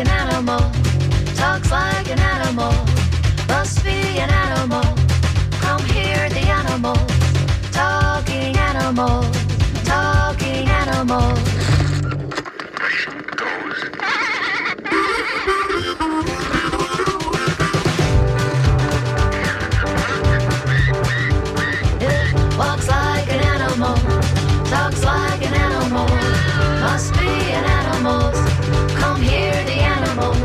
an animal, talks like an animal, must be an animal. Come hear the animals, talking animals, talking animals. It walks like an animal, talks like an animal, must be an animal. Come hear the animals,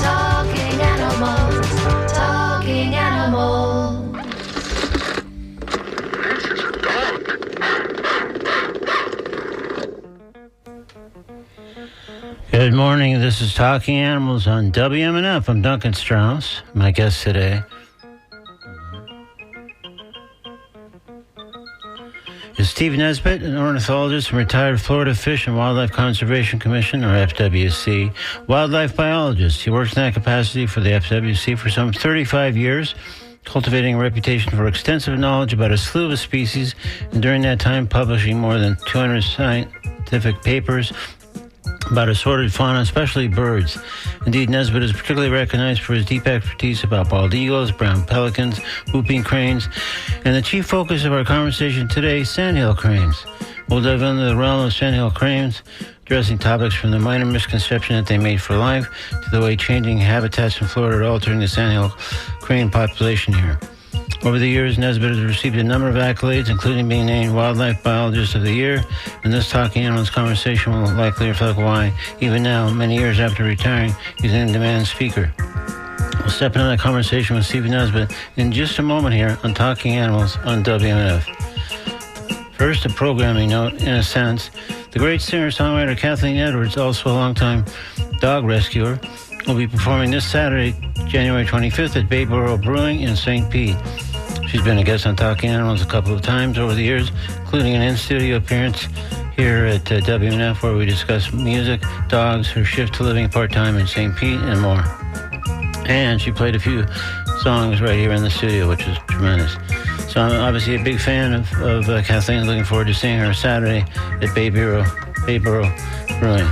talking animals, talking animals. This is a dog. Good morning. This is Talking Animals on WMNF. I'm Duncan Strauss, my guest today is Steve Nesbitt, an ornithologist and retired Florida Fish and Wildlife Conservation Commission, or FWC, wildlife biologist. He worked in that capacity for the FWC for some 35 years, cultivating a reputation for extensive knowledge about a slew of species, and during that time publishing more than 200 scientific papers about assorted fauna, especially birds. Indeed, Nesbitt is particularly recognized for his deep expertise about bald eagles, brown pelicans, whooping cranes, and the chief focus of our conversation today, sandhill cranes. We'll dive into the realm of sandhill cranes, addressing topics from the minor misconception that they mate for life to the way changing habitats in Florida are altering the sandhill crane population here. Over the years, Nesbitt has received a number of accolades, including being named Wildlife Biologist of the Year, and this Talking Animals conversation will likely reflect why, even now, many years after retiring, he's an in-demand speaker. We'll step into that conversation with Steve Nesbitt in just a moment here on Talking Animals on WMNF. First, a programming note, in a sense. The great singer-songwriter Kathleen Edwards, also a longtime dog rescuer, will be performing this Saturday, January 25th at Bay Borough Brewing in St. Pete. She's been a guest on Talking Animals a couple of times over the years, including an in-studio appearance here at WMNF where we discuss music, dogs, her shift to living part-time in St. Pete, and more. And she played a few songs right here in the studio, which is tremendous. So I'm obviously a big fan of Kathleen. Looking forward to seeing her Saturday at Bay Borough Brewing.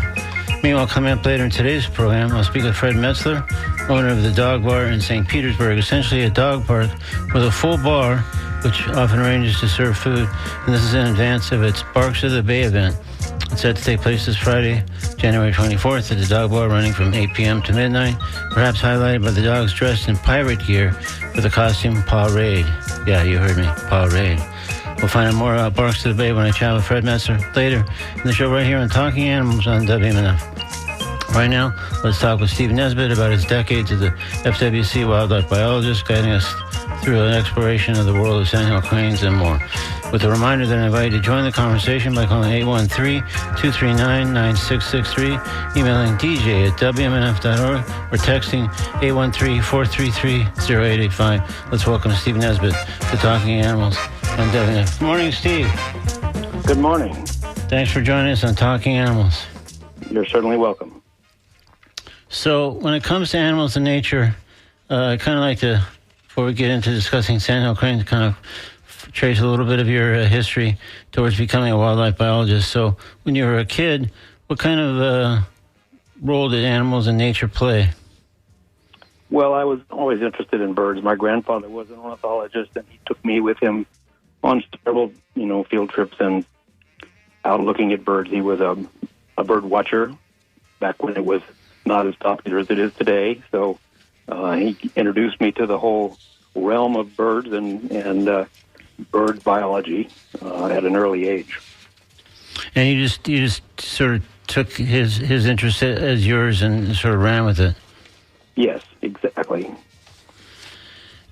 Meanwhile, coming up later in today's program, I'll speak with Fred Metzler, owner of the Dog Bar in St. Petersburg, essentially a dog park with a full bar, which often arranges to serve food. And this is in advance of its Barks of the Bay event. It's set to take place this Friday, January 24th, at the Dog Bar, running from 8 p.m. to midnight, perhaps highlighted by the dogs dressed in pirate gear with the costume Paw Raid. Yeah, you heard me, Paw Raid. We'll find out more about Barks of the Bay when I chat with Fred Metzler later in the show right here on Talking Animals on WMNF. Right now, let's talk with Steve Nesbitt about his decades as a FWC wildlife biologist, guiding us through an exploration of the world of sandhill cranes and more. With a reminder that I invite you to join the conversation by calling 813-239-9663, emailing dj@wmnf.org, or texting 813-433-0885. Let's welcome Steve Nesbitt to Talking Animals on WMNF. Good morning, Steve. Good morning. Thanks for joining us on Talking Animals. You're certainly welcome. So when it comes to animals in nature, I kind of like to, before we get into discussing sandhill cranes, kind of trace a little bit of your history towards becoming a wildlife biologist. So when you were a kid, what kind of role did animals in nature play? Well, I was always interested in birds. My grandfather was an ornithologist, and he took me with him on several, field trips and out looking at birds. He was a bird watcher back when it was not as popular as it is today. So he introduced me to the whole realm of birds and bird biology at an early age. And you just sort of took his interest as yours and sort of ran with it. Yes, exactly.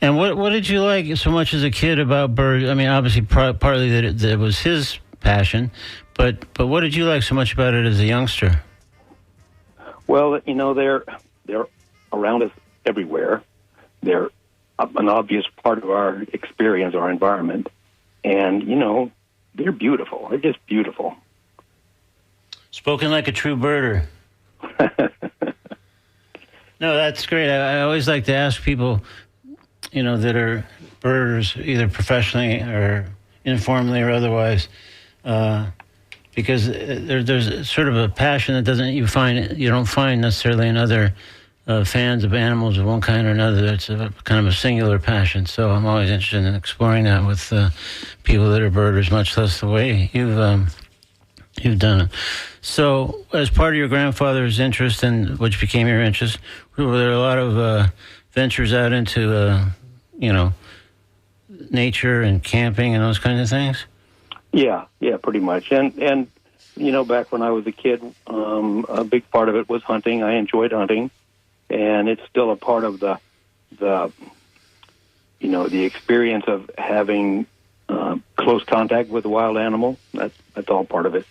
And what did you like so much as a kid about birds? I mean, obviously partly that it was his passion, but what did you like so much about it as a youngster? Well, they're around us everywhere. They're an obvious part of our experience, our environment. And, they're beautiful. They're just beautiful. Spoken like a true birder. No, that's great. I always like to ask people, that are birders, either professionally or informally or otherwise, because there's sort of a passion that you don't find necessarily in other fans of animals of one kind or another. It's a kind of a singular passion. So I'm always interested in exploring that with people that are birders, much less the way you've done it. So, as part of your grandfather's interest, and which became your interest, were there a lot of ventures out into, nature and camping and those kinds of things? Yeah, pretty much. And back when I was a kid, a big part of it was hunting. I enjoyed hunting, and it's still a part of the experience of having close contact with a wild animal. That's all part of it.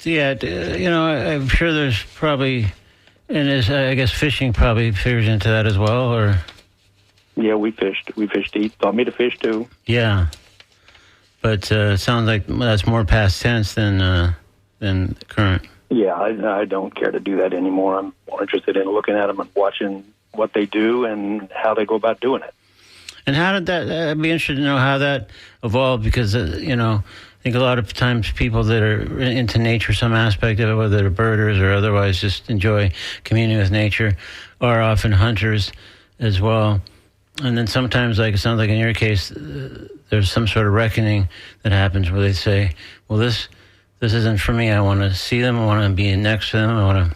Yeah, I'm sure there's probably, I guess fishing probably figures into that as well, or? Yeah, we fished. He taught me to fish too. Yeah, but it sounds like that's more past tense than current. Yeah, I don't care to do that anymore. I'm more interested in looking at them and watching what they do and how they go about doing it. And how did that? I'd be interested to know how that evolved, because I think a lot of times people that are into nature, some aspect of it, whether they're birders or otherwise just enjoy communing with nature, are often hunters as well. And then sometimes, like it sounds like in your case, there's some sort of reckoning that happens where they say, well, this isn't for me. I want to see them. I want to be next to them. I want to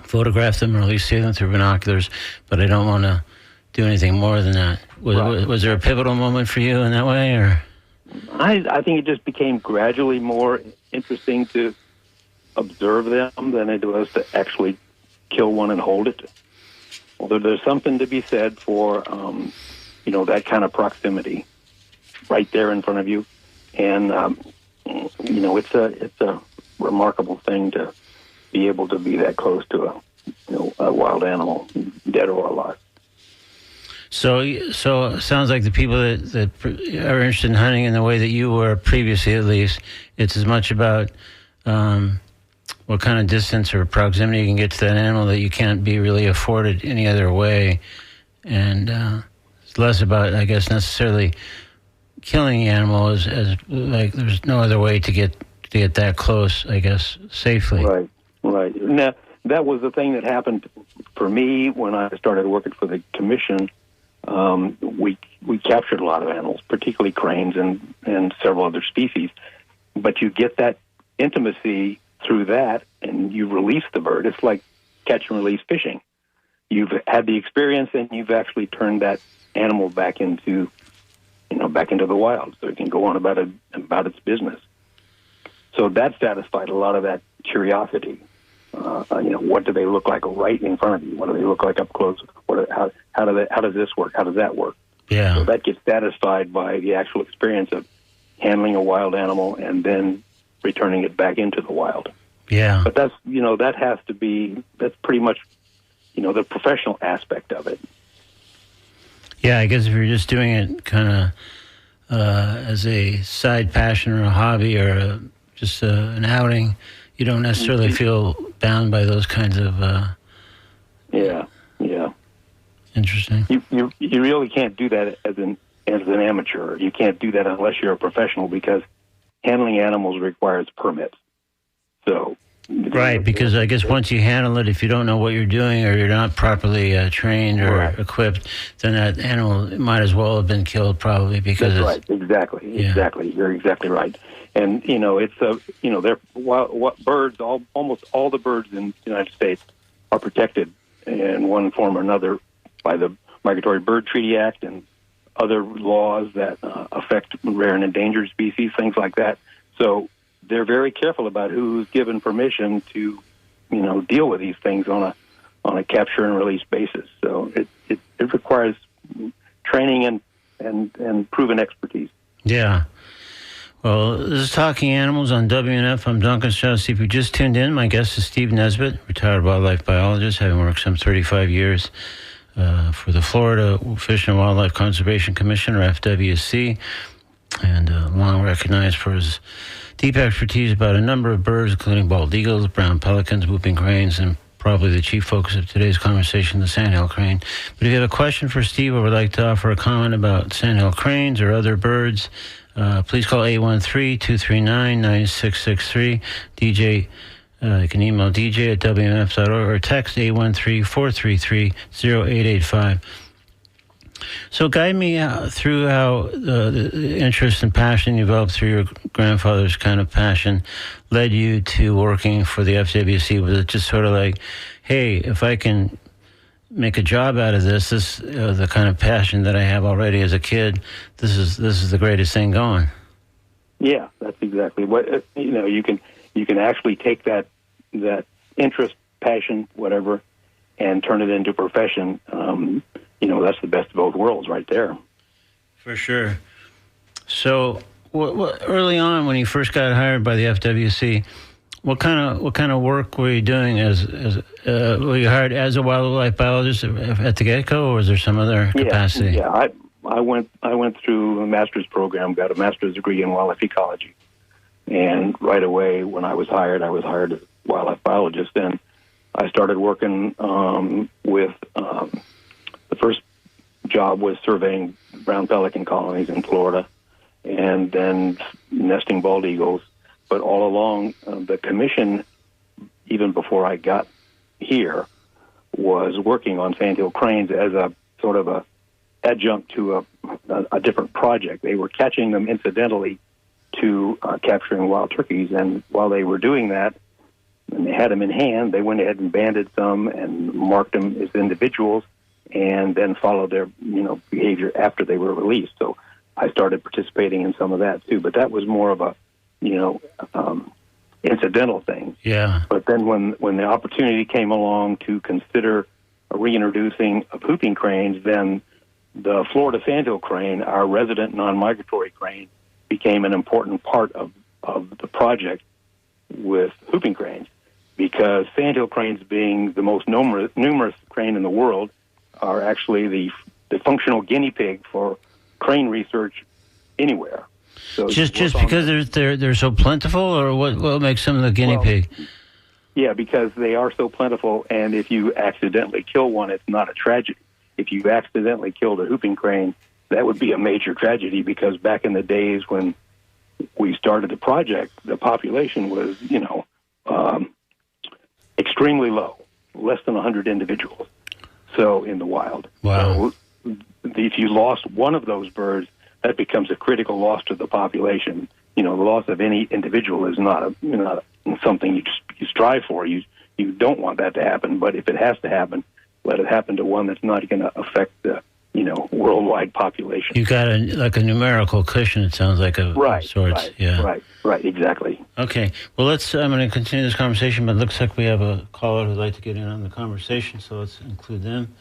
photograph them or at least see them through binoculars, but I don't want to do anything more than that. Was there a pivotal moment for you in that way, or? I think it just became gradually more interesting to observe them than it was to actually kill one and hold it. Although there's something to be said for, that kind of proximity right there in front of you. And, it's a remarkable thing to be able to be that close to a wild animal, dead or alive. So it sounds like the people that are interested in hunting in the way that you were previously, at least, it's as much about what kind of distance or proximity you can get to that animal that you can't be really afforded any other way. And it's less about, I guess, necessarily killing the animal as like there's no other way to get that close, I guess, safely. Right. Now, that was the thing that happened for me when I started working for the commission. We captured a lot of animals, particularly cranes and several other species. But you get that intimacy through that, and you release the bird. It's like catch and release fishing. You've had the experience, and you've actually turned that animal back into the wild, so it can go on about its business. So that satisfied a lot of that curiosity. What do they look like right in front of you? What do they look like up close? How does this work? How does that work? Yeah. So that gets satisfied by the actual experience of handling a wild animal and then returning it back into the wild. Yeah. But that's pretty much the professional aspect of it. Yeah, I guess if you're just doing it kind of as a side passion or a hobby or just an outing, you don't necessarily feel bound by those kinds of. Yeah. Interesting. You really can't do that as an amateur. You can't do that unless you're a professional, because handling animals requires permits. So. Right, because I guess once you handle it, if you don't know what you're doing or you're not properly trained or equipped, then that animal might as well have been killed probably because That's right. Exactly. You're exactly right. And birds. Almost all the birds in the United States are protected in one form or another by the Migratory Bird Treaty Act and other laws that affect rare and endangered species, things like that. So they're very careful about who's given permission to, deal with these things on a capture and release basis. So it requires training and proven expertise. Yeah. Well, this is Talking Animals on WNF. I'm Duncan Strauss. If you just tuned in, my guest is Steve Nesbitt, retired wildlife biologist, having worked some 35 years for the Florida Fish and Wildlife Conservation Commission, or FWC, and long recognized for his deep expertise about a number of birds, including bald eagles, brown pelicans, whooping cranes, and probably the chief focus of today's conversation, the sandhill crane. But if you have a question for Steve or would like to offer a comment about sandhill cranes or other birds, please call 813-239-9663. DJ, you can email DJ at WMF.org or text 813-433-0885. So guide me through how the interest and passion you developed through your grandfather's kind of passion led you to working for the FWC. Was it just sort of like, hey, if I can make a job out of this the kind of passion that I have already as a kid, this is the greatest thing going? Yeah, that's exactly what you can actually take that interest, passion, whatever, and turn it into a profession. That's the best of both worlds right there. For sure. So, what early on when you first got hired by the FWC, what kind of work were you doing were you hired as a wildlife biologist at the get-go, or was there some other capacity? Yeah, I went through a master's program, got a master's degree in wildlife ecology, and right away when I was hired as a wildlife biologist, and I started working with the first job was surveying brown pelican colonies in Florida, and then nesting bald eagles. But all along, the commission, even before I got here, was working on sandhill cranes as a sort of a adjunct to a different project. They were catching them incidentally to capturing wild turkeys, and while they were doing that, and they had them in hand, they went ahead and banded some and marked them as individuals, and then followed their behavior after they were released. So I started participating in some of that too, but that was more of a incidental thing. Yeah. But then when the opportunity came along to consider reintroducing of whooping cranes, then the Florida sandhill crane, our resident non-migratory crane, became an important part of the project with whooping cranes, because sandhill cranes, being the most numerous crane in the world, are actually the functional guinea pig for crane research anywhere. So just because they're so plentiful, or what makes them the guinea pig? Yeah, because they are so plentiful, and if you accidentally kill one, it's not a tragedy. If you accidentally killed a whooping crane, that would be a major tragedy, because back in the days when we started the project, the population was, extremely low, less than 100 individuals. So in the wild. Wow. So if you lost one of those birds, that becomes a critical loss to the population. The loss of any individual is not something you strive for. You don't want that to happen, but if it has to happen, let it happen to one that's not going to affect the worldwide population. You got a numerical cushion. It sounds like of sorts. Right, exactly. Okay. Well, I'm going to continue this conversation, but it looks like we have a caller who'd like to get in on the conversation, so let's include them.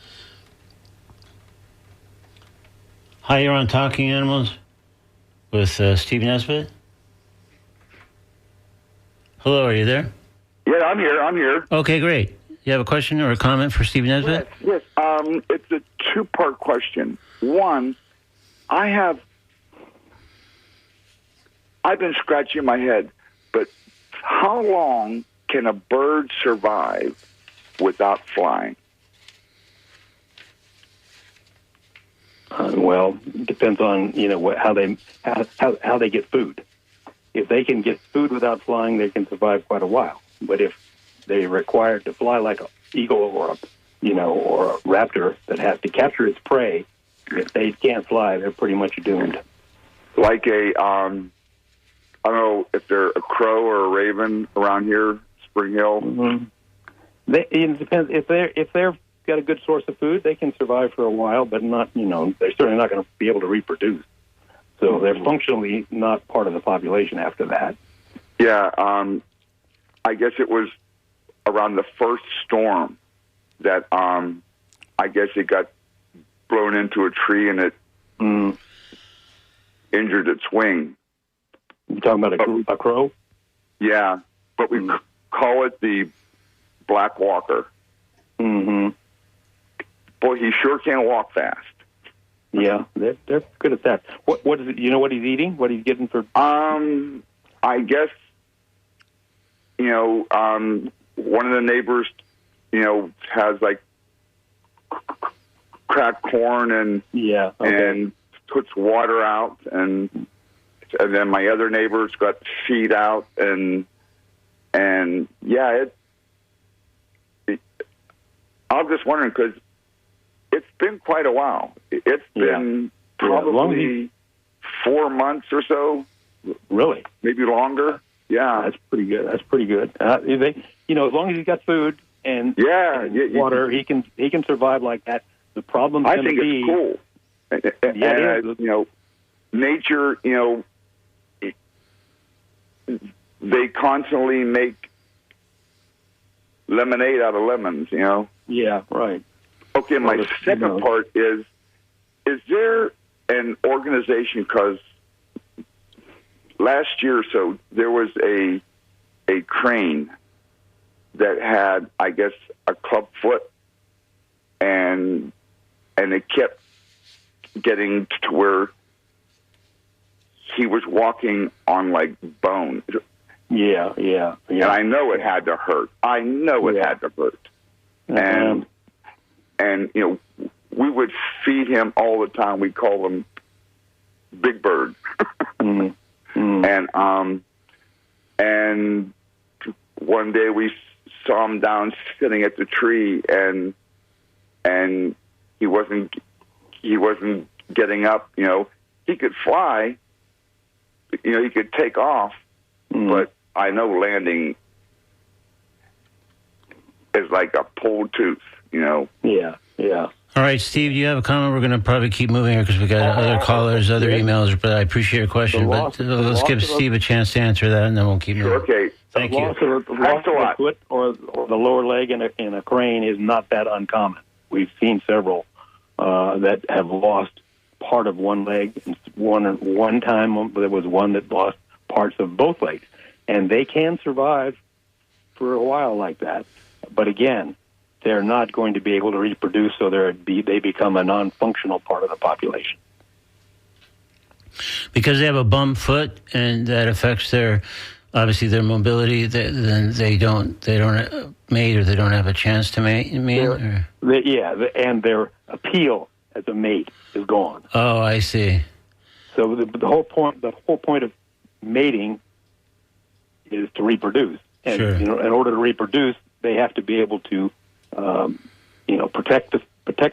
Hi, you're on Talking Animals with Steve Nesbitt. Hello, are you there? Yeah, I'm here. Okay, great. You have a question or a comment for Steve Nesbitt? Yes. It's a two-part question. One, I've been scratching my head, but how long can a bird survive without flying? Well, it depends on how they get food. If they can get food without flying, they can survive quite a while. But if they're required to fly like an eagle or a raptor that has to capture its prey, if they can't fly, they're pretty much doomed. Like I don't know if they're a crow or a raven around here, Spring Hill. Mm-hmm. It depends. If they've got a good source of food, they can survive for a while, but not. They're certainly not going to be able to reproduce. So they're functionally not part of the population after that. Yeah, I guess it was around the first storm that I guess it got blown into a tree and it injured its wing. You talking about a crow? Yeah, but we call it the black walker. Mm-hmm. Boy, he sure can walk fast. Yeah, they're good at that. What is it? You know what he's eating? What he's getting for? I guess one of the neighbors, has like cracked corn and and puts water out, and and then my other neighbors got feed out, and yeah, I'm just wondering because it's been quite a while. It's been probably 4 months or so. Really? Maybe longer. Yeah, that's pretty good. As long as he's got food and water, he can survive like that. The problem I think it's cool. And, nature, they constantly make lemonade out of lemons, Yeah, right. Okay, my second part is there an organization, because last year or so there was a crane that had, I guess, a club foot, and it kept getting to where he was walking on like bone. Yeah. And I know it had to hurt. It had to hurt. And we would feed him all the time. We call him Big Bird. And one day we saw him down sitting at the tree, and he wasn't getting up. He could fly. He could take off, but I know landing is like a pulled tooth. Yeah. All right, Steve, do you have a comment? We're going to probably keep moving here because we got other callers, other emails, but I appreciate your question. But let's give Steve a chance to answer that, and then we'll keep moving. Okay. Thank you. Loss of a foot or the lower leg in a crane is not that uncommon. We've seen several that have lost part of one leg. One time there was one that lost parts of both legs, and they can survive for a while like that. But again, they're not going to be able to reproduce, so they become a non-functional part of the population. Because they have a bum foot, and that affects their mobility. Then they don't mate, or they don't have a chance to mate. And their appeal as a mate is gone. Oh, I see. So the whole point of mating is to reproduce, and sure. In order to reproduce, they have to be able to protect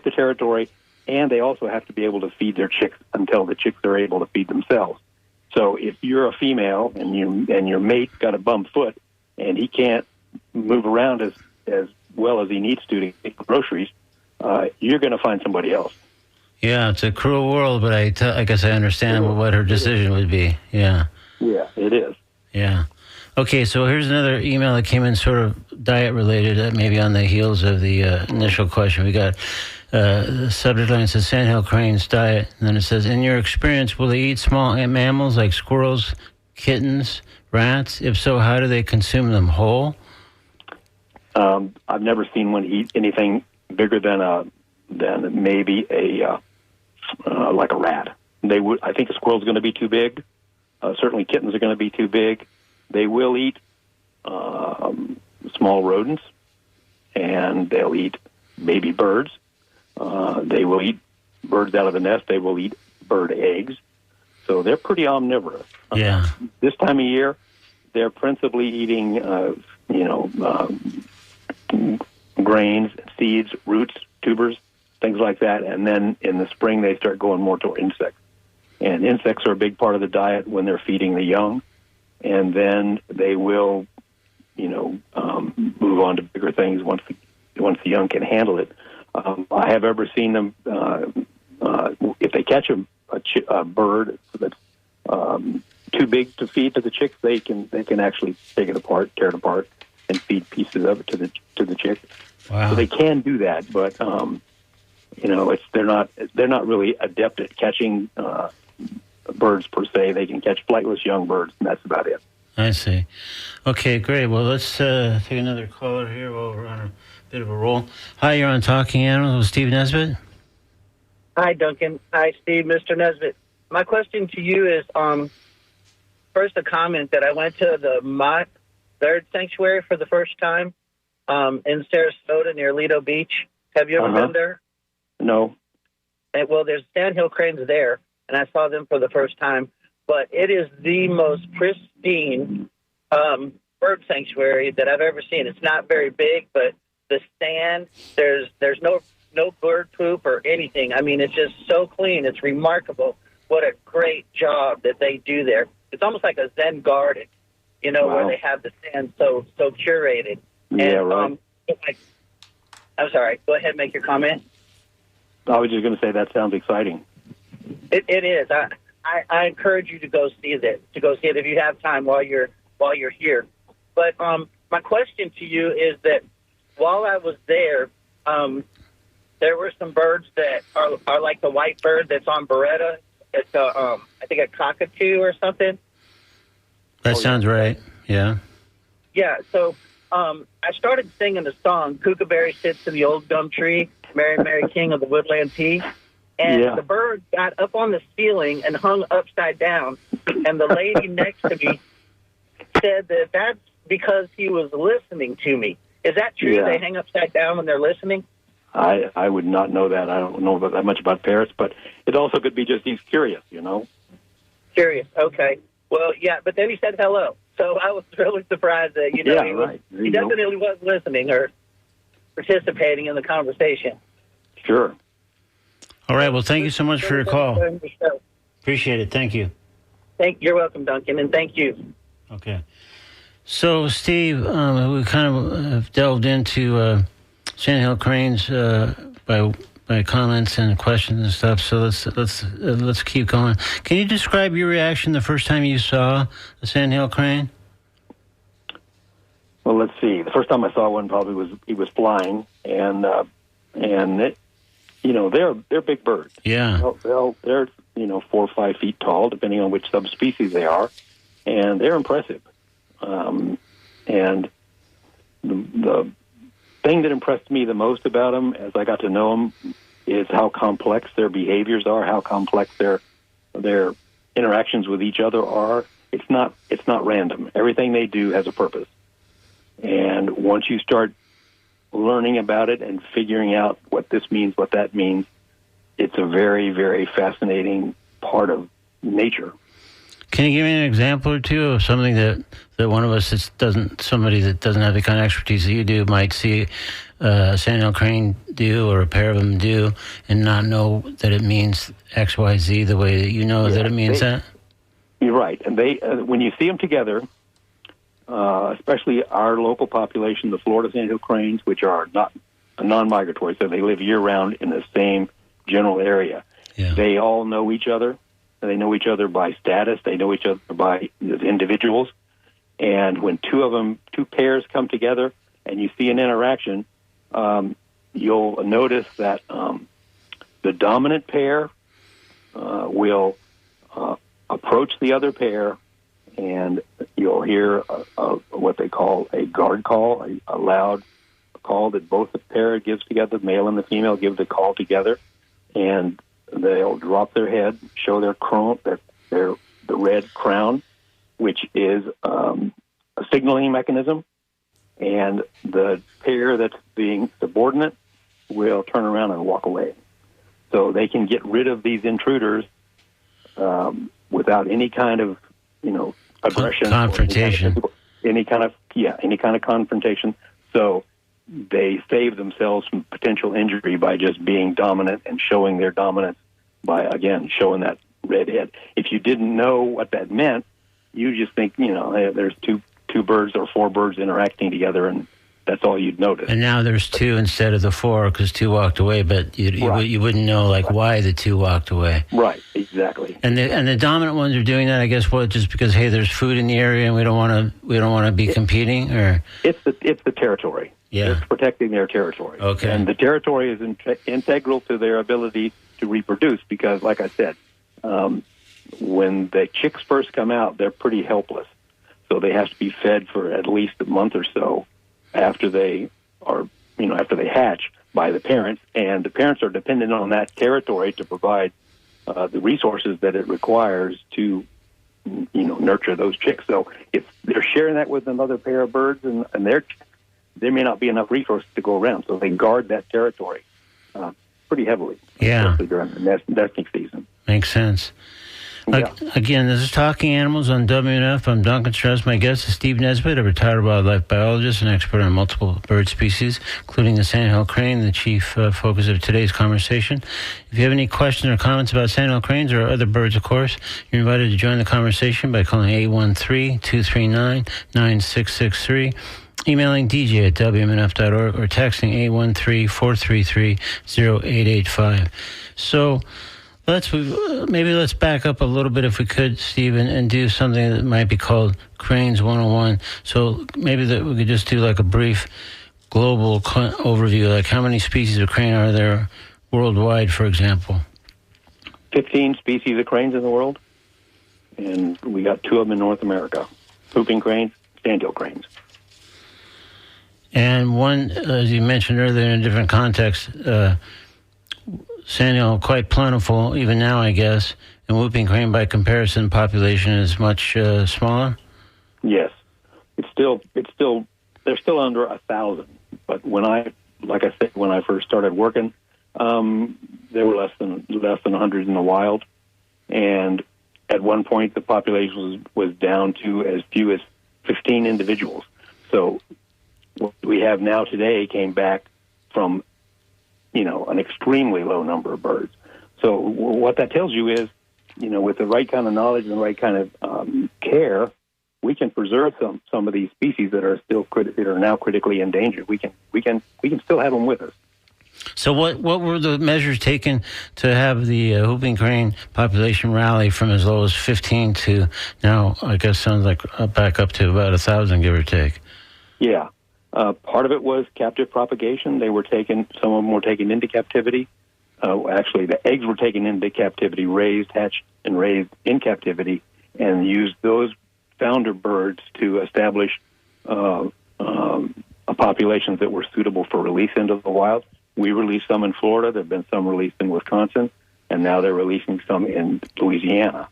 the territory, and they also have to be able to feed their chicks until the chicks are able to feed themselves. So if you're a female and your mate's got a bum foot and he can't move around as well as he needs to get groceries, you're going to find somebody else. Yeah, it's a cruel world, but I guess I understand what her decision would be. Yeah. Yeah, it is. Yeah. Okay, so here's another email that came in sort of diet-related, maybe on the heels of the initial question. We got the subject line says, Sandhill crane's diet. And then it says, in your experience, will they eat small mammals like squirrels, kittens, rats? If so, how do they consume them whole? I've never seen one eat anything bigger than maybe like a rat. I think a squirrel's going to be too big. Certainly kittens are going to be too big. They will eat small rodents, and they'll eat baby birds. They will eat birds out of the nest. They will eat bird eggs. So they're pretty omnivorous. Yeah. This time of year, they're principally eating, grains, seeds, roots, tubers, things like that. And then in the spring, they start going more toward insects. And insects are a big part of the diet when they're feeding the young. And then they will, move on to bigger things once the young can handle it. I have ever seen them if they catch a bird that's too big to feed to the chicks, they can actually take it apart, tear it apart, and feed pieces of it to the chick. Wow. So they can do that, but they're not really adept at catching birds per se. They can catch flightless young birds, and that's about it. I see. Okay, great. Well, let's take another caller here while we're on a bit of a roll. Hi, you're on Talking Animals with Steve Nesbitt. Hi, Duncan. Hi, Steve, Mr. Nesbitt. My question to you is, first a comment that I went to the Mott Bird Sanctuary for the first time in Sarasota near Lido Beach. Have you ever been there? No. Well, there's sandhill cranes there, and I saw them for the first time. but it is the most pristine bird sanctuary that I've ever seen. It's not very big, but the sand, there's no bird poop or anything. I mean, it's just so clean. It's remarkable. What a great job that they do there. It's almost like a Zen garden, Wow. where they have the sand so curated. Yeah, and, right. I'm sorry. Go ahead and make your comment. I was just going to say that sounds exciting. It is. I encourage you to go see it. If you have time while you're here. But my question to you is that while I was there, there were some birds that are like the white bird that's on Beretta. It's I think a cockatoo or something. That sounds right. Yeah. Yeah. So I started singing the song "Kookaberry Sits in the Old Gum Tree, Mary Mary King of the Woodland Tea," and the bird got up on the ceiling and hung upside down. And the lady next to me said that that's because he was listening to me. Is that true? Yeah. They hang upside down when they're listening? I would not know that. I don't know that much about parrots, but it also could be just he's curious, Curious. Okay. Well, yeah, but then he said hello. So I was really surprised that, he definitely was listening or participating in the conversation. Sure. All right. Well, thank you so much for your call. Appreciate it. Thank you. You're welcome, Duncan, and thank you. Okay. So, Steve, we kind of have delved into sandhill cranes by comments and questions and stuff. So let's keep going. Can you describe your reaction the first time you saw a sandhill crane? Well, let's see. The first time I saw one probably was he was flying, and it, they're big birds. Yeah. They're 4 or 5 feet tall, depending on which subspecies they are, and they're impressive. And the thing that impressed me the most about them as I got to know them is how complex their behaviors are, how complex their interactions with each other are. It's not random. Everything they do has a purpose. And once you start learning about it and figuring out what this means, what that means, it's a very, very fascinating part of nature. Can you give me an example or two of something that one of us somebody that doesn't have the kind of expertise that you do might see a sandhill crane do or a pair of them do and not know that it means X, Y, Z the way that you know that it means that? You're right. And they, when you see them together, especially our local population, the Florida sandhill cranes, which are not non-migratory, so they live year-round in the same general area. Yeah. They all know each other. They know each other by status. They know each other by as individuals. And when two pairs come together and you see an interaction, you'll notice that the dominant pair will approach the other pair, and you'll hear what they call a guard call, a loud call that both the pair gives together, the male and the female give the call together, and they'll drop their head, show their crown, the red crown, which is a signaling mechanism, and the pair that's being subordinate will turn around and walk away. So they can get rid of these intruders without any kind of, aggression, confrontation, any kind of confrontation. So they save themselves from potential injury by just being dominant and showing their dominance by, again, showing that red head. If you didn't know what that meant, you just think, there's two birds or 4 birds interacting together, and that's all you'd notice. And now there's 2 instead of the 4 because 2 walked away, but you wouldn't know why the 2 walked away. Right, exactly. And the dominant ones are doing that, I guess, just because there's food in the area and we don't want to be competing, or it's the territory. Yeah, it's protecting their territory. Okay, and the territory is integral to their ability to reproduce because, like I said, when the chicks first come out, they're pretty helpless. So they have to be fed for at least a month or so after they hatch by the parents, and the parents are dependent on that territory to provide the resources that it requires to, nurture those chicks. So if they're sharing that with another pair of birds and there may not be enough resources to go around, so they guard that territory pretty heavily. Yeah, especially during the nesting season. Makes sense. Yeah. Again, this is Talking Animals on WNF. I'm Duncan Strauss. My guest is Steve Nesbitt, a retired wildlife biologist and expert on multiple bird species, including the sandhill crane, the chief focus of today's conversation. If you have any questions or comments about sandhill cranes or other birds, of course, you're invited to join the conversation by calling 813-239-9663, emailing dj at wmnf.org, or texting 813-433-0885. So let's back up a little bit, if we could, Steve, and do something that might be called Cranes 101. So maybe that we could just do like a brief global overview, like how many species of crane are there worldwide, for example? 15 species of cranes in the world, and we got 2 of them in North America: whooping cranes, sandhill cranes. And one, as you mentioned earlier in a different context, sandhill quite plentiful even now, I guess, and whooping crane by comparison population is much smaller. Yes, it's still they're still under 1,000. But when I first started working, there were less than 100 in the wild, and at one point the population was down to as few as 15 individuals. So what we have now today came back from an extremely low number of birds. So what that tells you is, with the right kind of knowledge and the right kind of care, we can preserve some of these species that are still that are now critically endangered. We can still have them with us. So what were the measures taken to have the whooping crane population rally from as low as 15 to now, I guess, sounds like back up to about 1,000, give or take? Yeah. Part of it was captive propagation. Some of them were taken into captivity. Actually, the eggs were taken into captivity, hatched, and raised in captivity, and used those founder birds to establish populations that were suitable for release into the wild. We released some in Florida. There have been some released in Wisconsin, and now they're releasing some in Louisiana.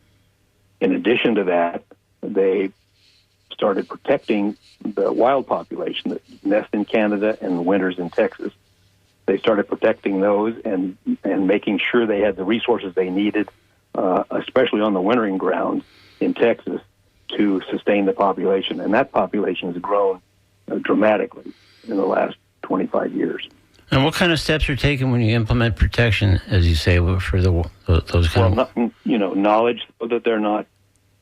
In addition to that, they started protecting the wild population that nest in Canada and winters in Texas. They started protecting those and making sure they had the resources they needed, especially on the wintering grounds in Texas, to sustain the population. And that population has grown dramatically in the last 25 years. And what kind of steps are taken when you implement protection, as you say, for those kind of... knowledge so that they're not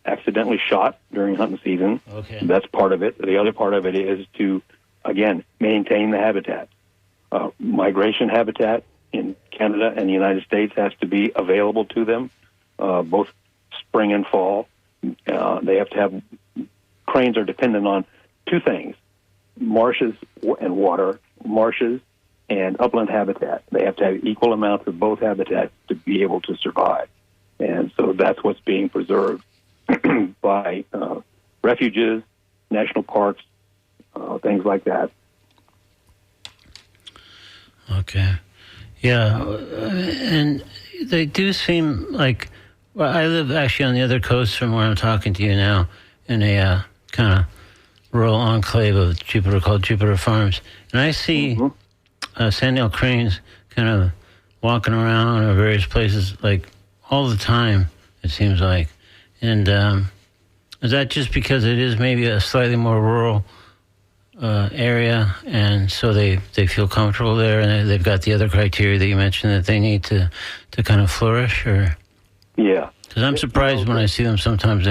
accidentally shot during hunting season. Okay. That's part of it. The other part of it is to, again, maintain the habitat. Migration habitat in Canada and the United States has to be available to them, both spring and fall. They have to have... Cranes are dependent on 2 things: marshes and water, marshes and upland habitat. They have to have equal amounts of both habitats to be able to survive. And so that's what's being preserved by refuges, national parks, things like that. Okay. Yeah. And they do seem like... Well, I live actually on the other coast from where I'm talking to you now, in a kind of rural enclave of Jupiter called Jupiter Farms. And I see sandhill cranes kind of walking around in various places like all the time, it seems like. And is that just because it is maybe a slightly more rural area, and so they feel comfortable there, and they've got the other criteria that you mentioned that they need to kind of flourish? Or Yeah. Because I'm surprised when I see them sometimes.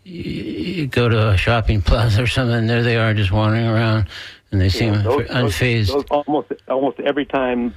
You go to a shopping plaza or something, and there they are just wandering around, and they seem unfazed. Almost every time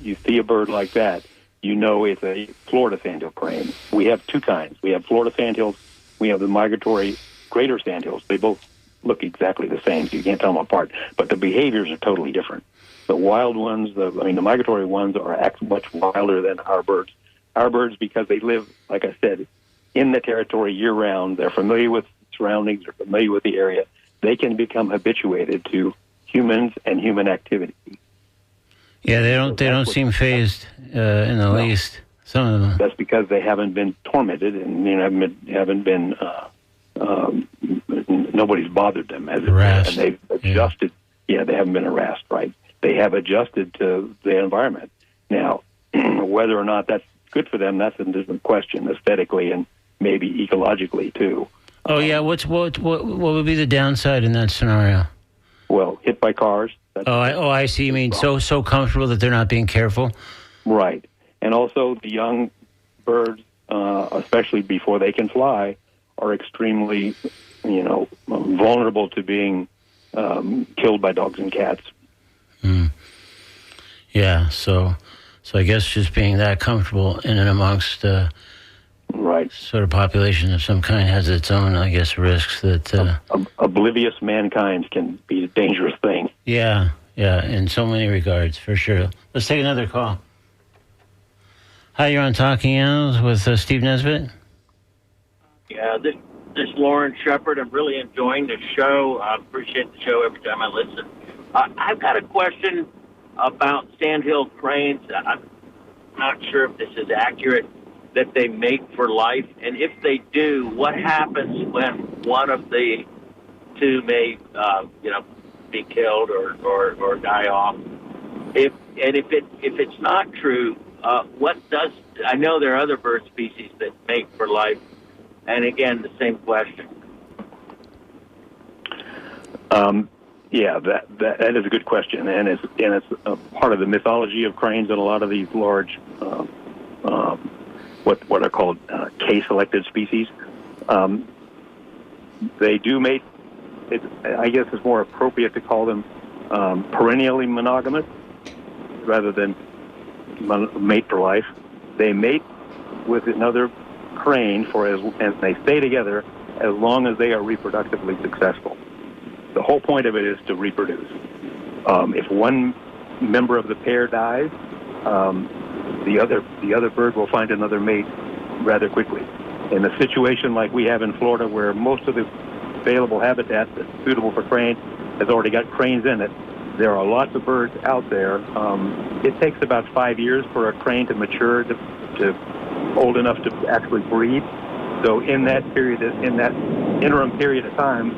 you see a bird like that, it's a Florida sandhill crane. We have 2 kinds. We have Florida sandhills. We have the migratory greater sandhills. They both look exactly the same, so you can't tell them apart. But the behaviors are totally different. The wild ones, the migratory ones are much wilder than our birds. Our birds, because they live, like I said, in the territory year-round, they're familiar with surroundings, they're familiar with the area, they can become habituated to humans and human activity. Yeah, they don't seem phased in the least. Some of them. That's because they haven't been tormented and haven't been nobody's bothered them as harassed. And they've adjusted. Yeah, they haven't been harassed. Right, they have adjusted to the environment. Now, whether or not that's good for them, that's a different question, aesthetically and maybe ecologically too. Oh yeah, what would be the downside in that scenario? Well, hit by cars. I see. You mean so comfortable that they're not being careful? Right. And also the young birds, especially before they can fly, are extremely, vulnerable to being killed by dogs and cats. Mm. Yeah. So I guess just being that comfortable in and amongst right sort of population of some kind has its own, I guess, risks that oblivious mankind can be a dangerous thing. Yeah, in so many regards, for sure. Let's take another call. Hi, you're on Talking Animals with Steve Nesbitt. Yeah, this is Lauren Shepard. I'm really enjoying the show. I appreciate the show every time I listen. I've got a question about sandhill cranes. I'm not sure if this is accurate, that they mate for life. And if they do, what happens when one of the two may, be killed or die off? If it's not true, I know there are other bird species that mate for life. And again, the same question. Yeah, that is a good question, and it's a part of the mythology of cranes and a lot of these large, what are called K-selected species. They do mate. I guess it's more appropriate to call them perennially monogamous rather than mate for life. They mate with another crane and they stay together as long as they are reproductively successful. The whole point of it is to reproduce. If one member of the pair dies, the other bird will find another mate rather quickly. In a situation like we have in Florida, where most of the available habitat that's suitable for cranes has already got cranes in it, there are lots of birds out there. It takes about 5 years for a crane to mature to old enough to actually breed. So in that interim period of time,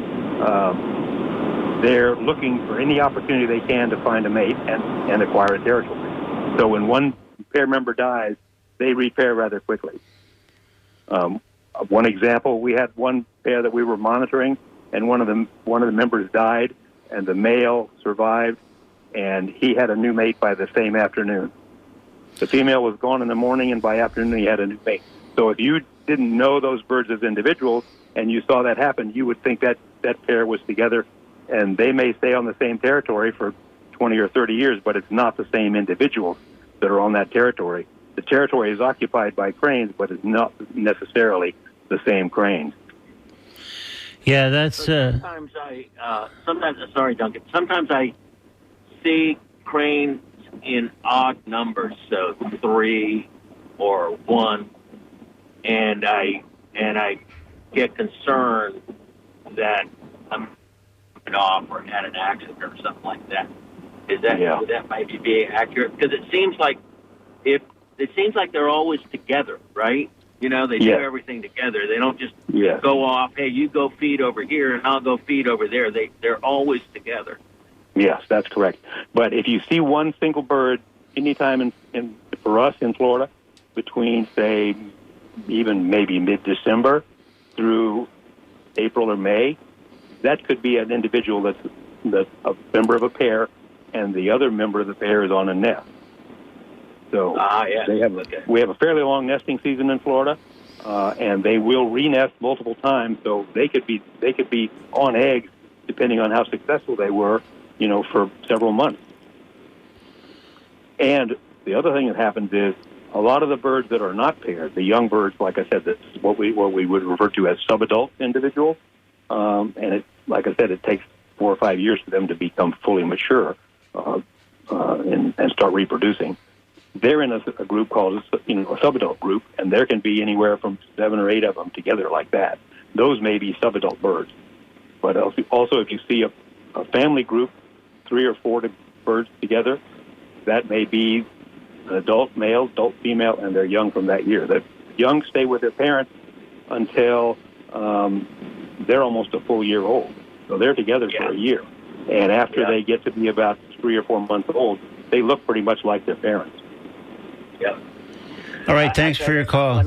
they're looking for any opportunity they can to find a mate and acquire a territory. So when one pair member dies, they repair rather quickly. One example, we had one pair that we were monitoring, and one of the members died, and the male survived, and he had a new mate by the same afternoon. The female was gone in the morning, and by afternoon he had a new mate. So if you didn't know those birds as individuals and you saw that happen, you would think that pair was together, and they may stay on the same territory for 20 or 30 years, but it's not the same individuals that are on that territory. The territory is occupied by cranes, but it's not necessarily the same cranes. Yeah, that's... Sometimes sorry, Duncan. Sometimes I see cranes in odd numbers, so 3 or 1, and I get concerned that I'm off or had an accident or something like that. Would that maybe be accurate? Because it seems like they're always together, right? They do everything together. They don't just go off, hey, you go feed over here and I'll go feed over there. They're always together. Yes, that's correct. But if you see one single bird anytime for us in Florida, between, say, even maybe mid-December through April or May, that could be an individual that's a member of a pair, and the other member of the pair is on a nest. So we have a fairly long nesting season in Florida, and they will re-nest multiple times. So they could be on eggs, depending on how successful they were, for several months. And the other thing that happens is a lot of the birds that are not paired, the young birds, like I said, this is what we would refer to as subadult individuals. And like I said, it takes 4 or 5 years for them to become fully mature and start reproducing. They're in a group called a subadult group, and there can be anywhere from 7 or 8 of them together like that. Those may be subadult birds. But also, if you see a family group, 3 or 4 birds together, that may be an adult male, adult female, and they're young from that year. The young stay with their parents until they're almost a full year old. So they're together for a year. And after they get to be about 3 or 4 months old, they look pretty much like their parents. Yeah. All right, thanks for your call.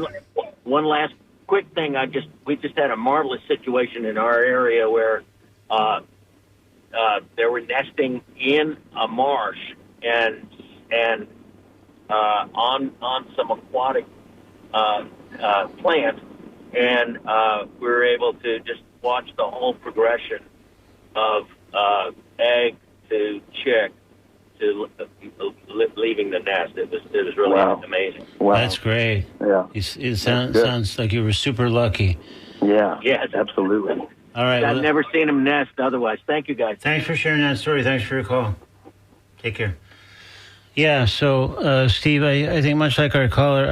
One last quick thing. We just had a marvelous situation in our area where they were nesting in a marsh and on some aquatic plant, and we were able to just watch the whole progression of egg to chick to leaving the nest. It was really amazing. Wow. That's great. Yeah. It sounds like you were super lucky. Yeah. Yes, Absolutely. All right. I've never seen him nest otherwise. Thank you, guys. Thanks for sharing that story. Thanks for your call. Take care. Yeah, so, Steve, I think much like our caller,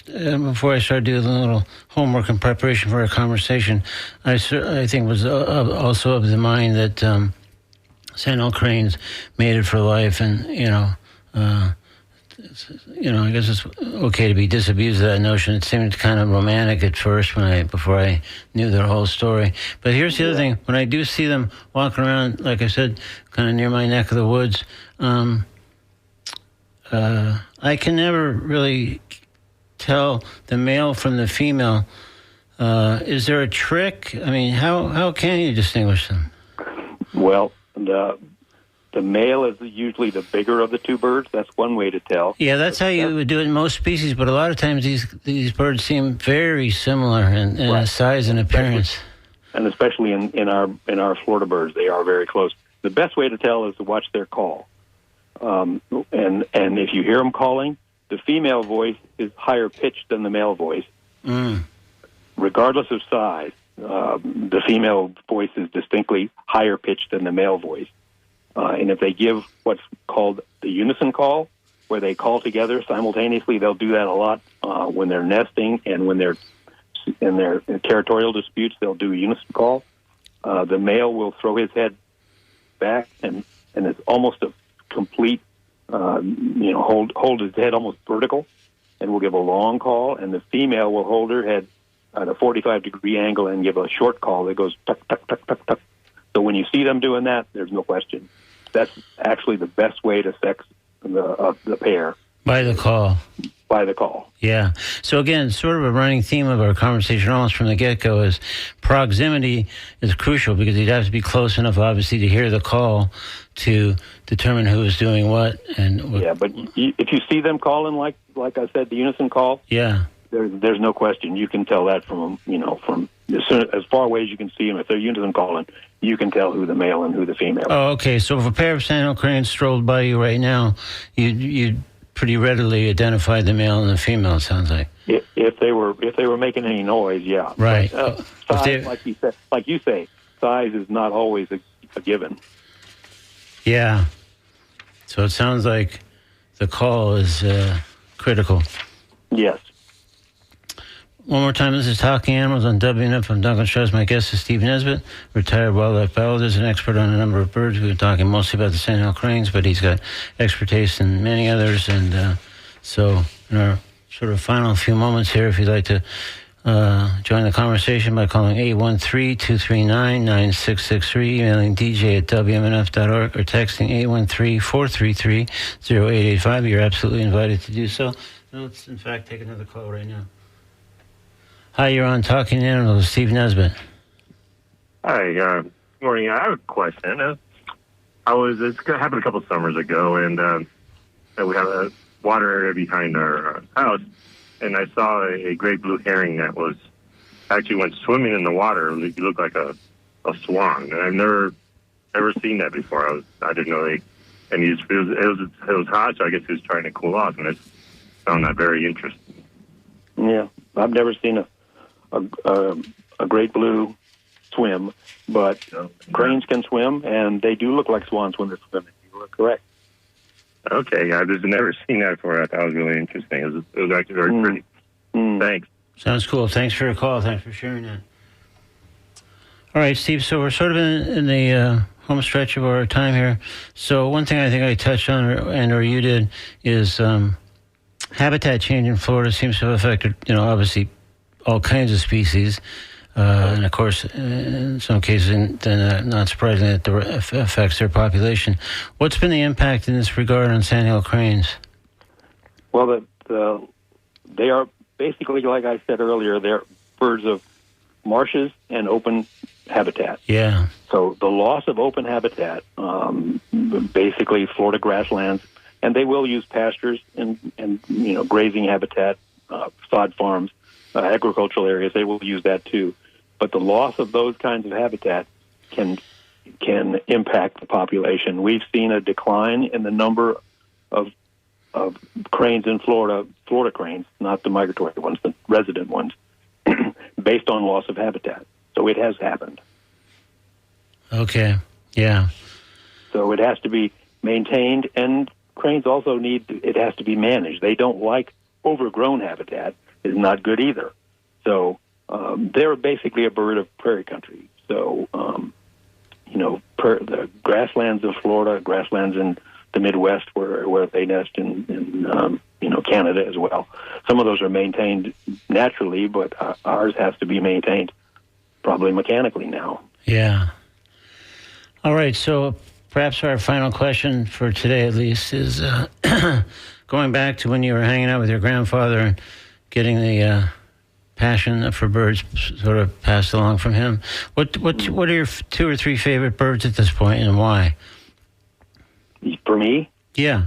before I started doing a little homework in preparation for our conversation, I think was also of the mind that sandhill cranes mated for life, and, I guess it's okay to be disabused of that notion. It seemed kind of romantic at first before I knew their whole story. But here's the other thing. When I do see them walking around, like I said, kind of near my neck of the woods, I can never really tell the male from the female. Is there a trick? I mean, how can you distinguish them? Well, the male is usually the bigger of the two birds. That's one way to tell. Yeah, that's how you would do it in most species, but a lot of times these birds seem very similar in size and appearance. And especially in our Florida birds, they are very close. The best way to tell is to watch their call. And if you hear them calling, the female voice is higher pitched than the male voice. Regardless of size, the female voice is distinctly higher pitched than the male voice. And if they give what's called the unison call, where they call together simultaneously, they'll do that a lot when they're nesting, and when they're in their territorial disputes, they'll do a unison call. The male will throw his head back, and it's almost a complete, hold his head almost vertical, and will give a long call, and the female will hold her head at a 45-degree angle and give a short call that goes tuck, tuck, tuck, tuck, tuck. So when you see them doing that, there's no question. That's actually the best way to sex the pair. By the call. By the call. Yeah. So again, sort of a running theme of our conversation almost from the get-go is proximity is crucial, because you'd have to be close enough, obviously, to hear the call to determine who is doing what. Yeah, but if you see them calling, like I said, the unison call, yeah, there's no question. You can tell that from as far away as you can see them. If they're unison calling, you can tell who the male and who the female. Oh, okay. So if a pair of sandhill cranes strolled by you right now, you'd pretty readily identify the male and the female, it sounds like. If they were making any noise, yeah. Right. But, size, like you say, size is not always a given. Yeah. So it sounds like the call is critical. Yes. One more time, this is Talking Animals on WNF. I'm Duncan Strauss. My guest is Steve Nesbitt, retired wildlife biologist and expert on a number of birds. We've been talking mostly about the sandhill cranes, but he's got expertise in many others. And so in our sort of final few moments here, if you'd like to join the conversation by calling 813-239-9663, emailing dj@wmnf.org, or texting 813-433-0885. You're absolutely invited to do so. Let's, in fact, take another call right now. Hi, you're on Talking Animals with Steve Nesbitt. Hi, good morning. I have a question. It's happened a couple of summers ago, and we have a water area behind our house, and I saw a great blue herring that actually went swimming in the water. It looked like a swan, and I've never seen that before. I didn't know it was hot, so I guess he was trying to cool off, and I found that very interesting. Yeah, I've never seen a great blue swim, but cranes can swim, and they do look like swans when they're swimming. You are correct. Okay, I've just never seen that before. I thought it was really interesting. It was actually very pretty. Thanks. Sounds cool. Thanks for your call. Thanks for sharing that. All right, Steve, so we're sort of in the home stretch of our time here. So one thing I think I touched on, or you did, is habitat change in Florida seems to have affected, obviously, all kinds of species, and of course, in some cases, not surprisingly, it affects their population. What's been the impact in this regard on sandhill cranes? Well, the they are basically, like I said earlier, they're birds of marshes and open habitat. Yeah. So the loss of open habitat, basically Florida grasslands, and they will use pastures and grazing habitat, sod farms, agricultural areas. They will use that too. But the loss of those kinds of habitat can impact the population. We've seen a decline in the number of cranes in Florida cranes, not the migratory ones, the resident ones, based on loss of habitat. So it has happened. Okay, yeah. So it has to be maintained, and cranes also it has to be managed. They don't like overgrown habitat. Is not good either. So they're basically a bird of prairie country. So, the grasslands of Florida, grasslands in the Midwest where they nest in Canada as well. Some of those are maintained naturally, but ours has to be maintained probably mechanically now. Yeah. All right, so perhaps our final question for today, at least, is going back to when you were hanging out with your grandfather and getting the passion for birds sort of passed along from him. What are your 2 or 3 favorite birds at this point, and why? For me? Yeah.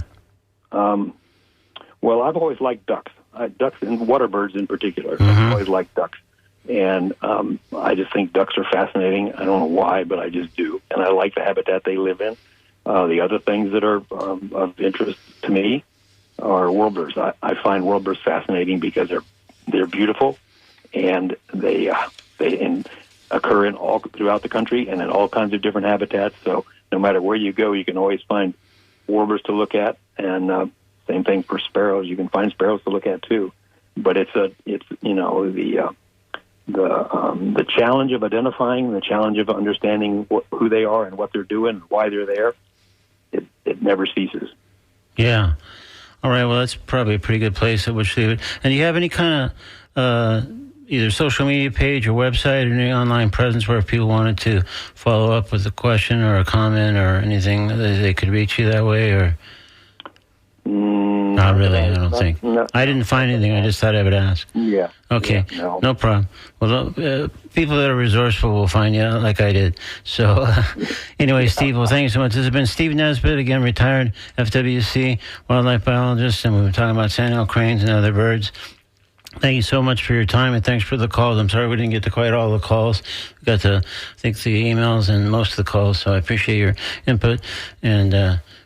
Well, I've always liked ducks. Ducks and water birds in particular. Mm-hmm. I've always liked ducks. And I just think ducks are fascinating. I don't know why, but I just do. And I like the habitat they live in. The other things that are of interest to me are warblers. I find warblers fascinating because they're beautiful, and they occur in all throughout the country and in all kinds of different habitats. So no matter where you go, you can always find warblers to look at. And same thing for sparrows. You can find sparrows to look at too. But the challenge of identifying, the challenge of understanding who they are and what they're doing, why they're there, it never ceases. Yeah. All right. Well, that's probably a pretty good place at which to leave it. And do you have any kind of either social media page or website or any online presence where if people wanted to follow up with a question or a comment or anything, they could reach you that way? Or not really, I don't think. I didn't find anything. I just thought I would ask. Yeah. Okay. Yeah, no problem. Well, people that are resourceful will find you like I did. So anyway, Steve, well, thank you so much. This has been Steve Nesbitt, again, retired FWC wildlife biologist, and we've been talking about sandhill cranes and other birds. Thank you so much for your time, and thanks for the calls. I'm sorry we didn't get to quite all the calls. We got to, I think, the emails and most of the calls, so I appreciate your input. And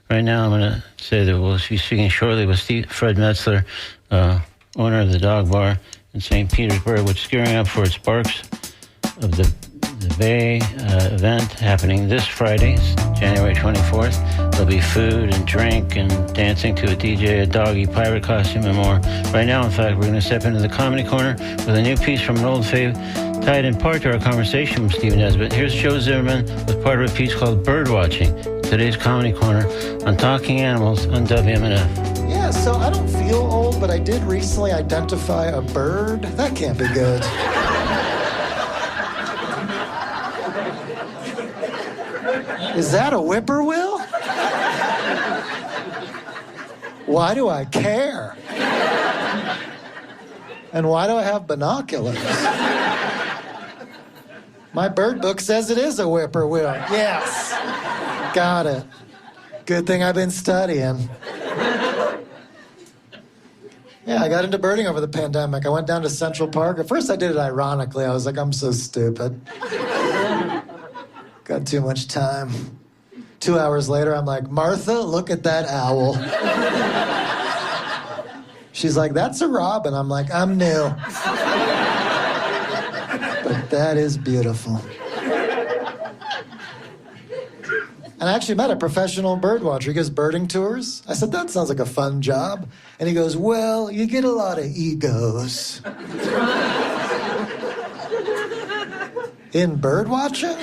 right now I'm going to say that we'll be speaking shortly with Fred Metzler, owner of the Dog Bar in St. Petersburg, which is gearing up for its Barks of the Bay event happening this Friday, January 24th. There'll be food and drink and dancing to a DJ, a doggy, pirate costume, and more. Right now, in fact, we're going to step into the Comedy Corner with a new piece from an old fave, tied in part to our conversation with Steve Nesbitt. Here's Joe Zimmerman with part of a piece called Bird Watching. Today's Comedy Corner on Talking Animals on WMNF. Yeah, so I don't feel old, but I did recently identify a bird. That can't be good. Is that a whippoorwill? Why do I care? And why do I have binoculars? My bird book says it is a whippoorwill. Yes. Got it. Good thing I've been studying. Yeah, I got into birding over the pandemic. I went down to Central Park. At first I did it ironically. I was like, I'm so stupid. Got too much time. 2 hours later, I'm like, Martha, look at that owl. She's like, that's a robin. I'm like, I'm new. But that is beautiful. And I actually met a professional bird watcher. He gives birding tours. I said, that sounds like a fun job. And he goes, well, you get a lot of egos. In bird watching?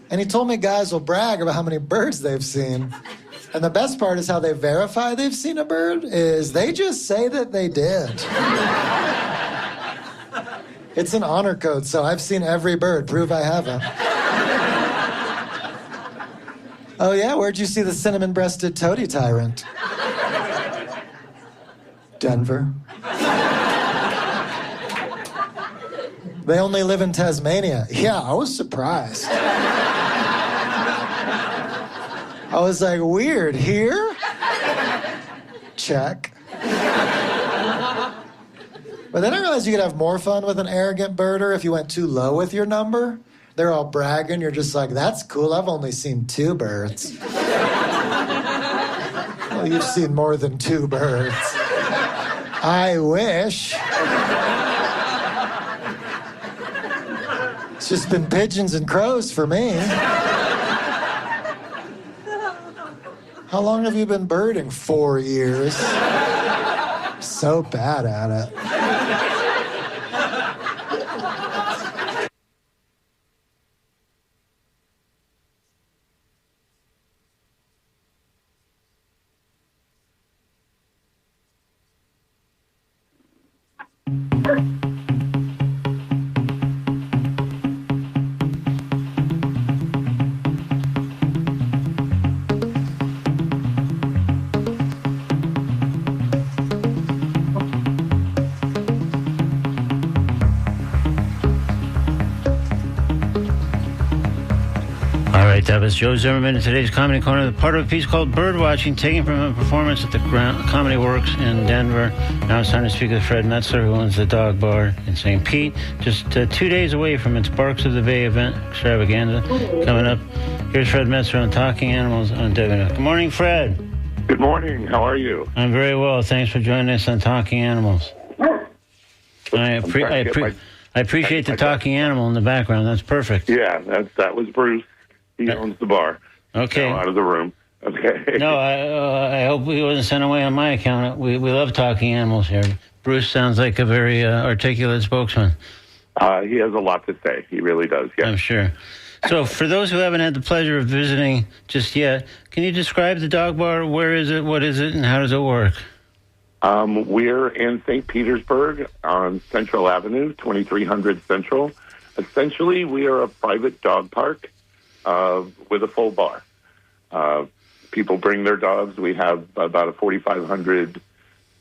And he told me guys will brag about how many birds they've seen. And the best part is how they verify they've seen a bird is they just say that they did. It's an honor code, so I've seen every bird. Prove I haven't. Oh yeah, where'd you see the cinnamon-breasted toady tyrant? Denver. They only live in Tasmania. Yeah, I was surprised. I was like, weird, here? Check. But then I realized you could have more fun with an arrogant birder if you went too low with your number. They're all bragging. You're just like, that's cool. I've only seen 2 birds. Well, you've seen more than 2 birds. I wish. It's just been pigeons and crows for me. How long have you been birding? 4 years. So bad at it. That was Joe Zimmerman in today's Comedy Corner, the part of a piece called Bird Watching, taken from a performance at the Comedy Works in Denver. Now it's time to speak with Fred Metzler, who owns the Dog Bar in St. Pete, just 2 days away from its Barks of the Bay event extravaganza coming up. Here's Fred Metzler on Talking Animals on WNF. Good morning, Fred. Good morning. How are you? I'm very well. Thanks for joining us on Talking Animals. I appreciate the talking animal in the background. That's perfect. Yeah, that was Bruce. He owns the bar. Okay. Out of the room. Okay. No, I hope he wasn't sent away on my account. We love talking animals here. Bruce sounds like a very articulate spokesman. He has a lot to say. He really does, yeah. I'm sure. So for those who haven't had the pleasure of visiting just yet, can you describe the Dog Bar? Where is it? What is it? And how does it work? We're in St. Petersburg on Central Avenue, 2300 Central. Essentially, we are a private dog park with a full bar. People bring their dogs. We have about a 4,500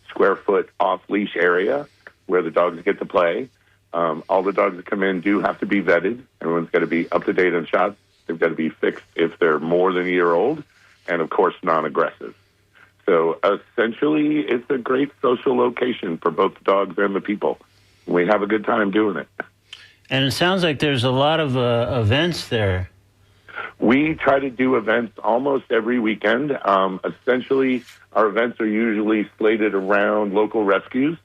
square foot off-leash area where the dogs get to play. All the dogs that come in do have to be vetted. Everyone's got to be up to date on shots. They've got to be fixed if they're more than a year old, and of course, non-aggressive. So essentially, it's a great social location for both the dogs and the people. We have a good time doing it. And it sounds like there's a lot of events there. We try to do events almost every weekend. Essentially, our events are usually slated around local rescues,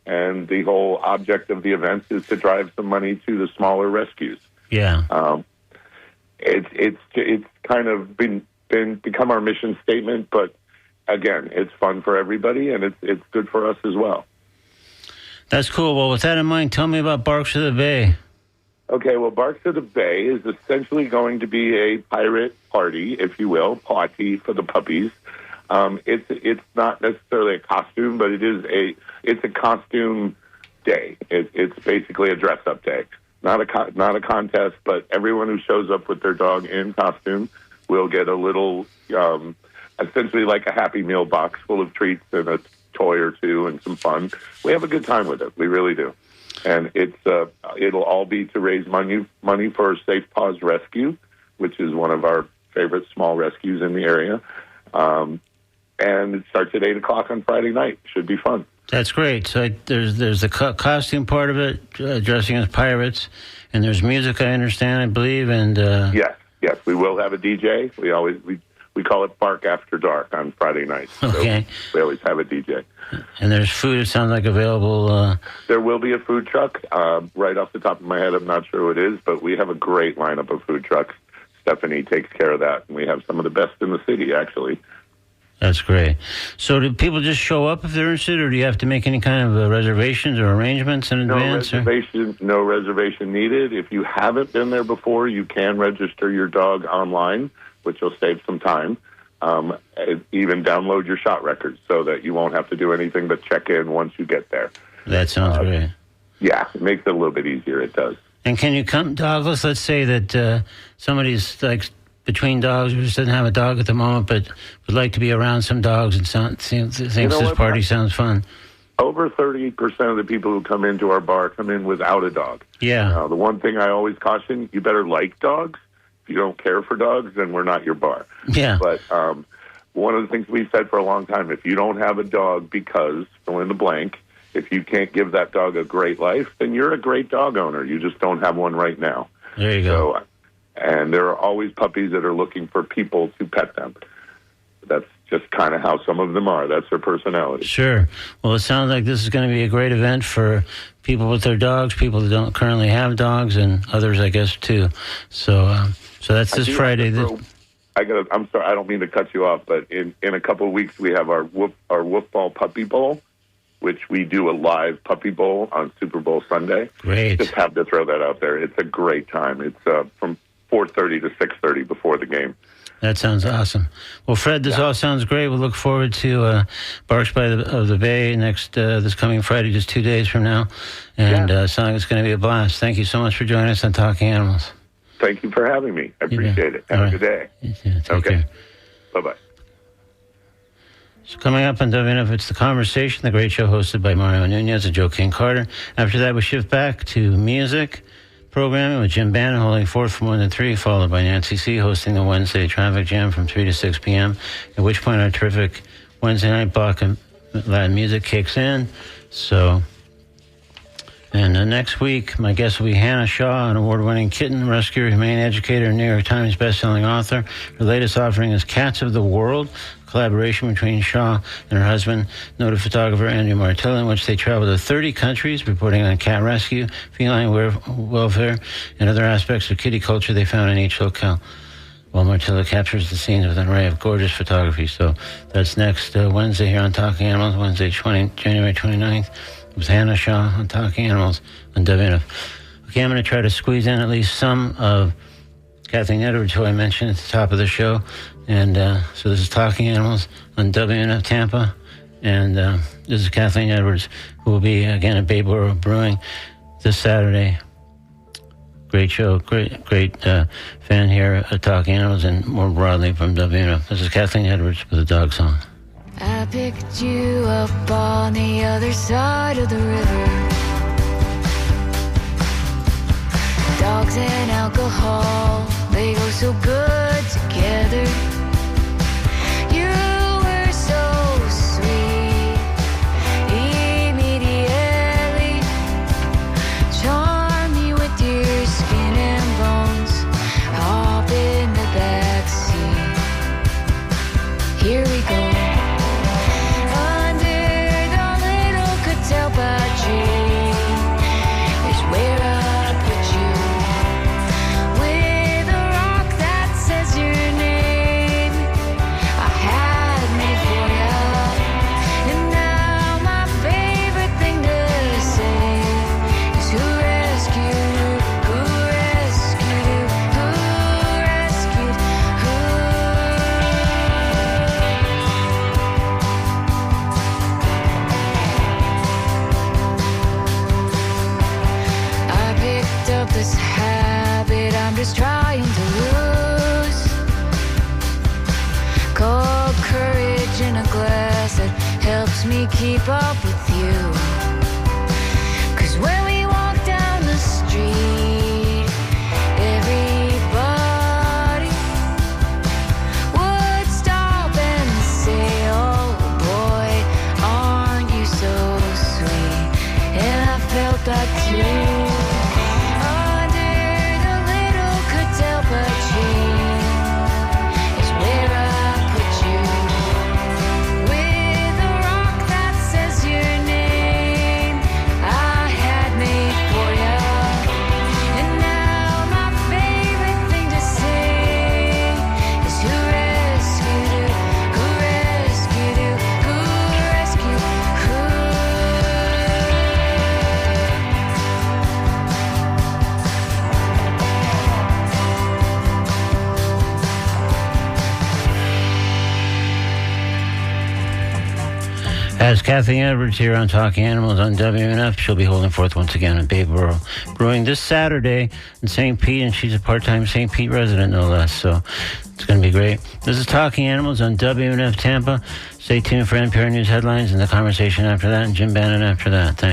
and the whole object of the events is to drive some money to the smaller rescues. Yeah. It's kind of become our mission statement, but again, it's fun for everybody, and it's good for us as well. That's cool. Well, with that in mind, tell me about Barks of the Bay. Okay, well, Barks of the Bay is essentially going to be a pirate party, if you will, party for the puppies. It's not necessarily a costume, but it's a costume day. It's basically a dress-up day. Not a contest, but everyone who shows up with their dog in costume will get a little, essentially like a Happy Meal box full of treats and a toy or two and some fun. We have a good time with it. We really do. And it'll all be to raise money for Safe Paws Rescue, which is one of our favorite small rescues in the area. And it starts at 8 o'clock on Friday night. Should be fun. That's great. So there's the costume part of it, dressing as pirates, and there's music, I understand, I believe. And Yes, we will have a DJ. We call it Bark After Dark on Friday nights. Okay. So we always have a DJ. And there's food, it sounds like, available. There will be a food truck. Right off the top of my head, I'm not sure what it is, but we have a great lineup of food trucks. Stephanie takes care of that, and we have some of the best in the city, actually. That's great. So do people just show up if they're interested, or do you have to make any kind of reservations or arrangements in advance? No reservation needed. If you haven't been there before, you can register your dog online, which will save some time. Even download your shot records so that you won't have to do anything but check in once you get there. That sounds great. Yeah, it makes it a little bit easier. It does. And can you come dogless? Let's say that somebody's like between dogs, who just doesn't have a dog at the moment, but would like to be around some dogs and thinks this party sounds fun. over 30% of the people who come into our bar come in without a dog. Yeah. Now, the one thing I always caution, you better like dogs. If you don't care for dogs, then we're not your bar. Yeah. But one of the things we've said for a long time, if you don't have a dog because, fill in the blank, if you can't give that dog a great life, then you're a great dog owner. You just don't have one right now. There you go. So, and there are always puppies that are looking for people to pet them. That's just kind of how some of them are. That's their personality. Sure. Well, it sounds like this is going to be a great event for people with their dogs, people that don't currently have dogs, and others, I guess, too. So, so that's this Friday. I'm sorry, I don't mean to cut you off, but in a couple of weeks we have our Wolf Ball Puppy Bowl, which we do a live puppy bowl on Super Bowl Sunday. Great. Just have to throw that out there. It's a great time. It's from 4:30 to 6:30 before the game. That sounds awesome. Well, Fred, this all sounds great. We'll look forward to Barks by the Bay this coming Friday, just 2 days from now. And sounds like it's going to be a blast. Thank you so much for joining us on Talking Animals. Thank you for having me. I appreciate it. Have a good day. Yeah, take care. Bye-bye. So coming up on WNF, it's The Conversation, the great show hosted by Mario Nunez and Joe King Carter. After that, we shift back to music programming with Jim Bannon holding forth from 1 to 3, followed by Nancy C. hosting the Wednesday Traffic Jam from 3 to 6 p.m., at which point our terrific Wednesday night block of Latin music kicks in. So, and next week, my guest will be Hannah Shaw, an award-winning kitten rescuer, humane educator, and New York Times bestselling author. Her latest offering is Cats of the World, collaboration between Shaw and her husband, noted photographer Andrew Martilla, in which they travel to 30 countries, reporting on cat rescue, feline welfare, and other aspects of kitty culture they found in each locale. While Martilla captures the scenes with an array of gorgeous photography. So that's next Wednesday here on Talking Animals, Wednesday, January 29th, with Hannah Shaw on Talking Animals on WNF. Okay, I'm going to try to squeeze in at least some of Kathleen Edwards, who I mentioned at the top of the show. And so this is Talking Animals on WNF Tampa. And this is Kathleen Edwards, who will be, again, at Bayboro Brewing this Saturday. Great show, great fan here at Talking Animals and more broadly from WNF. This is Kathleen Edwards with a dog song. I picked you up on the other side of the river. Dogs and alcohol, they go so good together. You were so sweet, immediately charm me with your skin and bones. Hop in the backseat. Here we go. Just trying to lose. Cold courage in a glass that helps me keep up with you. 'Cause when we walk down the street, everybody would stop and say, oh boy, aren't you so sweet? And I felt that too. Name As Kathy Edwards here on Talking Animals on WNF, she'll be holding forth once again at Bayboro Brewing this Saturday in St. Pete, and she's a part-time St. Pete resident, no less, so it's going to be great. This is Talking Animals on WNF Tampa. Stay tuned for NPR News headlines and the conversation after that, and Jim Bannon after that. Thanks.